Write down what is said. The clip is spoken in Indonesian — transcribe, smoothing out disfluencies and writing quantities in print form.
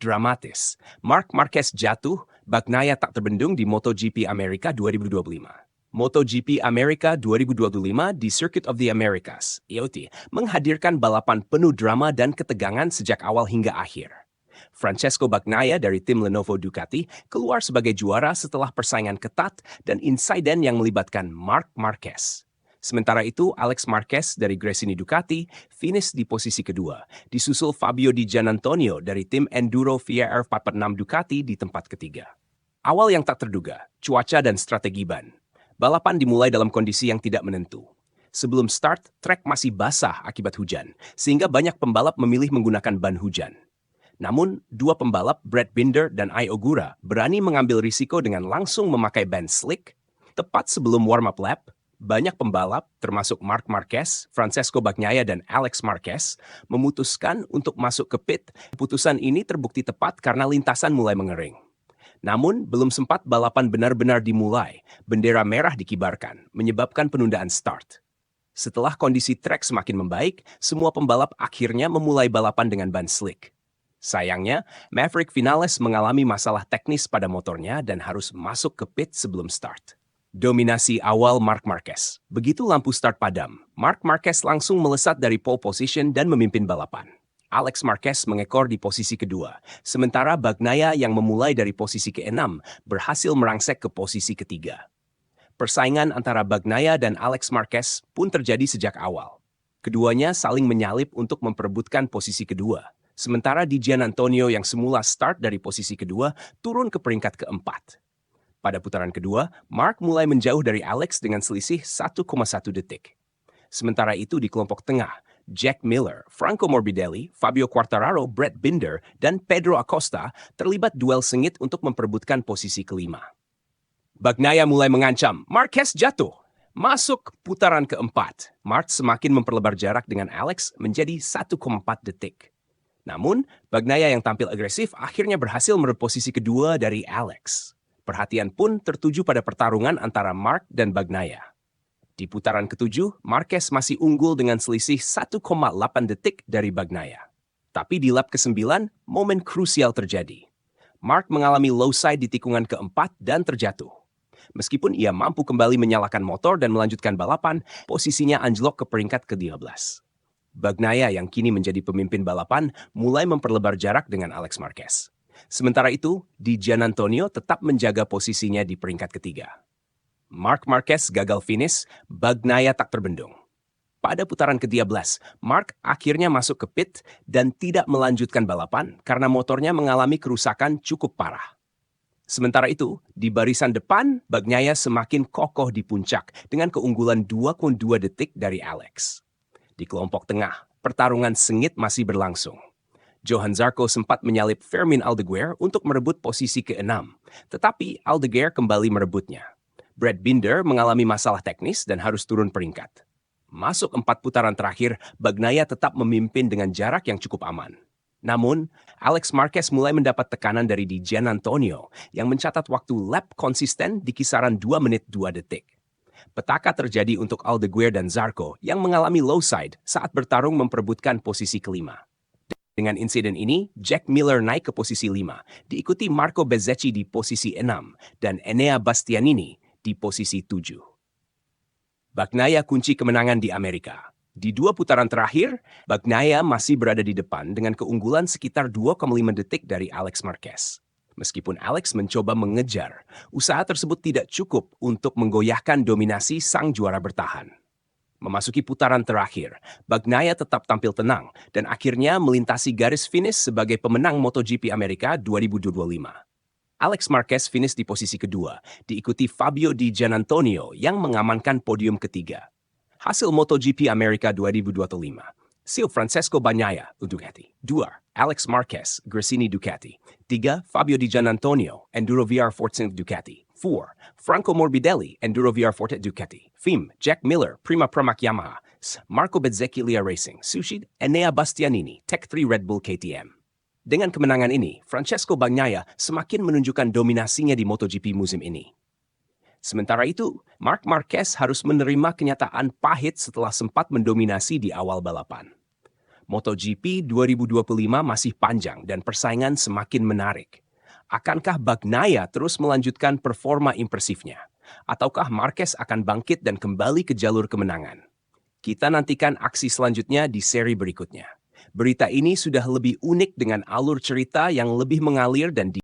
Dramatis. Marc Marquez jatuh, Bagnaia tak terbendung di MotoGP Amerika 2025. MotoGP Amerika 2025 di Circuit of the Americas, IOT, menghadirkan balapan penuh drama dan ketegangan sejak awal hingga akhir. Francesco Bagnaia dari tim Lenovo Ducati keluar sebagai juara setelah persaingan ketat dan insiden yang melibatkan Marc Marquez. Sementara itu, Alex Marquez dari Gresini Ducati finish di posisi kedua, disusul Fabio Di Giannantonio dari tim Enduro VRR 446 Ducati di tempat ketiga. Awal yang tak terduga, cuaca dan strategi ban. Balapan dimulai dalam kondisi yang tidak menentu. Sebelum start, trek masih basah akibat hujan, sehingga banyak pembalap memilih menggunakan ban hujan. Namun, dua pembalap, Brad Binder dan Ai Ogura, berani mengambil risiko dengan langsung memakai ban slick. Tepat sebelum warm-up lap, banyak pembalap, termasuk Marc Marquez, Francesco Bagnaia, dan Alex Marquez, memutuskan untuk masuk ke pit. Keputusan ini terbukti tepat karena lintasan mulai mengering. Namun, belum sempat balapan benar-benar dimulai, bendera merah dikibarkan, menyebabkan penundaan start. Setelah kondisi trek semakin membaik, semua pembalap akhirnya memulai balapan dengan ban slick. Sayangnya, Maverick Vinales mengalami masalah teknis pada motornya dan harus masuk ke pit sebelum start. Dominasi awal Marc Marquez. Begitu lampu start padam, Marc Marquez langsung melesat dari pole position dan memimpin balapan. Alex Marquez mengekor di posisi kedua, sementara Bagnaia yang memulai dari posisi ke-6 berhasil merangsek ke posisi ketiga. Persaingan antara Bagnaia dan Alex Marquez pun terjadi sejak awal. Keduanya saling menyalip untuk memperebutkan posisi kedua, sementara Di Giannantonio yang semula start dari posisi kedua turun ke peringkat keempat. Pada putaran kedua, Marc mulai menjauh dari Alex dengan selisih 1,1 detik. Sementara itu di kelompok tengah, Jack Miller, Franco Morbidelli, Fabio Quartararo, Brad Binder, dan Pedro Acosta terlibat duel sengit untuk memperebutkan posisi kelima. Bagnaia mulai mengancam, Marquez jatuh. Masuk putaran keempat, Marc semakin memperlebar jarak dengan Alex menjadi 1,4 detik. Namun, Bagnaia yang tampil agresif akhirnya berhasil merebut posisi kedua dari Alex. Perhatian pun tertuju pada pertarungan antara Marc dan Bagnaia. Di putaran ketujuh, Marquez masih unggul dengan selisih 1,8 detik dari Bagnaia. Tapi di lap ke-9, momen krusial terjadi. Marc mengalami low side di tikungan keempat dan terjatuh. Meskipun ia mampu kembali menyalakan motor dan melanjutkan balapan, posisinya anjlok ke peringkat ke-13. Bagnaia yang kini menjadi pemimpin balapan mulai memperlebar jarak dengan Alex Marquez. Sementara itu, Di Giannantonio tetap menjaga posisinya di peringkat ketiga. Marc Marquez gagal finish, Bagnaia tak terbendung. Pada putaran ke-13, Marc akhirnya masuk ke pit dan tidak melanjutkan balapan karena motornya mengalami kerusakan cukup parah. Sementara itu, di barisan depan, Bagnaia semakin kokoh di puncak dengan keunggulan 2,2 detik dari Alex. Di kelompok tengah, pertarungan sengit masih berlangsung. Johan Zarco sempat menyalip Fermin Aldeguer untuk merebut posisi ke-6, tetapi Aldeguer kembali merebutnya. Brad Binder mengalami masalah teknis dan harus turun peringkat. Masuk 4 putaran terakhir, Bagnaia tetap memimpin dengan jarak yang cukup aman. Namun, Alex Marquez mulai mendapat tekanan dari Di Giannantonio yang mencatat waktu lap konsisten di kisaran 2 menit 2 detik. Petaka terjadi untuk Aldeguer dan Zarco yang mengalami low side saat bertarung memperebutkan posisi kelima. Dengan insiden ini, Jack Miller naik ke posisi 5, diikuti Marco Bezzecchi di posisi 6, dan Enea Bastianini di posisi 7. Bagnaia kunci kemenangan di Amerika. Di 2 putaran terakhir, Bagnaia masih berada di depan dengan keunggulan sekitar 2,5 detik dari Alex Marquez. Meskipun Alex mencoba mengejar, usaha tersebut tidak cukup untuk menggoyahkan dominasi sang juara bertahan. Memasuki putaran terakhir, Bagnaia tetap tampil tenang dan akhirnya melintasi garis finish sebagai pemenang MotoGP Amerika 2025. Alex Marquez finish di posisi kedua, diikuti Fabio Di Giannantonio yang mengamankan podium ketiga. Hasil MotoGP Amerika 2025. Sil Francesco Bagnaia, Ducati. 2. Alex Marquez, Gresini Ducati. 3. Fabio Di Giannantonio, Enduro VR14 Ducati. 4. Franco Morbidelli, Enduro VR14 Ducati. 5. Jack Miller, Prima Pramac Yamaha. Marco Bezzecchi Lia Racing. Sushid, Enea Bastianini, Tech 3 Red Bull KTM. Dengan kemenangan ini, Francesco Bagnaia semakin menunjukkan dominasinya di MotoGP musim ini. Sementara itu, Marc Marquez harus menerima kenyataan pahit setelah sempat mendominasi di awal balapan. MotoGP 2025 masih panjang dan persaingan semakin menarik. Akankah Bagnaia terus melanjutkan performa impresifnya? Ataukah Marquez akan bangkit dan kembali ke jalur kemenangan? Kita nantikan aksi selanjutnya di seri berikutnya. Berita ini sudah lebih unik dengan alur cerita yang lebih mengalir dan